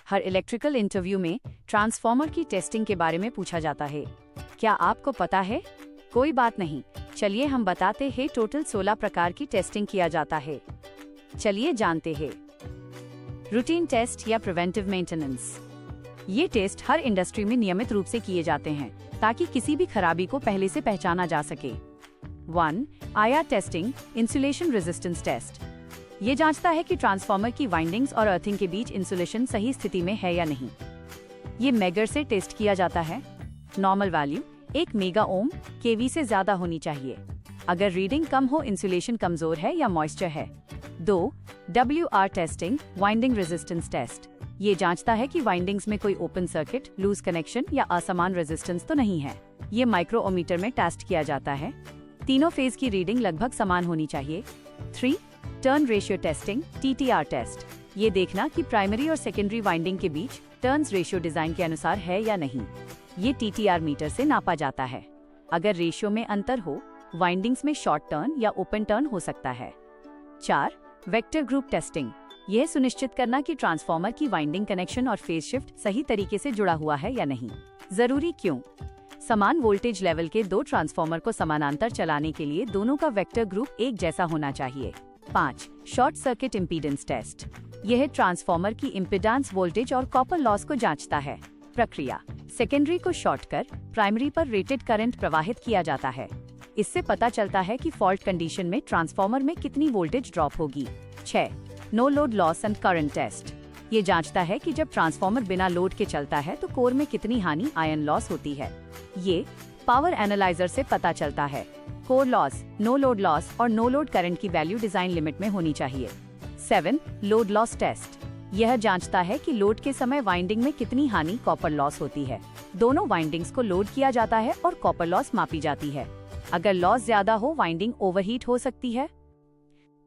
हर electrical interview में transformer की testing के बारे में पूछा जाता है। क्या आपको पता है? कोई बात नहीं, चलिए हम बताते हैं। टोटल 16 प्रकार की टेस्टिंग किया जाता है। चलिए जानते हैं। रूटीन टेस्ट या प्रिवेंटिव मेंटेनेंस। ये टेस्ट हर इंडस्ट्री में नियमित रूप से किए जाते हैं ताकि किसी भी खराबी को पहले से पहचाना जा सके। 1. IR testing, insulation resistance test. ये जांचता है कि ट्रांसफार्मर की वाइंडिंग्स और अर्थिंग के बीच इंसुलेशन सही स्थिति में है या नहीं। ये मेगर से टेस्ट किया जाता है। नॉर्मल वैल्यू 1 मेगा ओम केवी से ज्यादा होनी चाहिए। अगर रीडिंग कम हो, इंसुलेशन कमजोर है या मॉइस्चर है। 2. WR testing, winding resistance test. ये जांचता है कि वाइंडिंग्स में कोई ओपन सर्किट, लूज कनेक्शन या असमान रेजिस्टेंस तो नहीं है। ये माइक्रोमीटर में टेस्ट किया जाता है। तीनों फेज की रीडिंग लगभग समान होनी चाहिए। 3. Turn ratio testing, TTR test. ये देखना कि प्राइमरी और सेकेंडरी वाइंडिंग के बीच टर्न्स रेशियो डिजाइन के अनुसार है या नहीं। ये TTR मीटर से नापा जाता है। अगर रेशियो में अंतर हो, वाइंडिंग्स में शॉर्ट टर्न या ओपन टर्न हो सकता है। 4. Vector group testing. यह सुनिश्चित करना कि ट्रांसफार्मर की वाइंडिंग कनेक्शन और फेज शिफ्ट सही तरीके से जुड़ा हुआ है या नहीं। जरूरी क्यों? समान वोल्टेज लेवल के दो ट्रांसफार्मर को समानांतर चलाने के लिए दोनों का वेक्टर ग्रुप एक जैसा होना चाहिए। 5. Short circuit impedance test. यह ट्रांसफार्मर की इम्पीडेंस, वोल्टेज और कॉपर लॉस को जांचता है। प्रक्रिया: सेकेंडरी को शॉर्ट कर प्राइमरी पर रेटेड करंट प्रवाहित किया जाता है। इससे पता चलता है कि फॉल्ट कंडीशन में ट्रांसफार्मर में कितनी वोल्टेज ड्रॉप होगी। 6. No load loss and current test. ये जांचता है कि जब ट्रांसफार्मर बिना लोड के चलता है तो कोर में कितनी हानि, आयन लॉस होती है। ये पावर एनालाइजर से पता चलता है। Core loss, no load loss और नो लोड करंट की वैल्यू डिजाइन लिमिट में होनी चाहिए। 7. Load loss test. यह जांचता है कि लोड के समय वाइंडिंग में कितनी हानि, कॉपर लॉस होती है। दोनों वाइंडिंग्स को लोड किया जाता है और कॉपर लॉस मापी जाती है। अगर लॉस ज्यादा हो, वाइंडिंग ओवरहीट हो सकती है।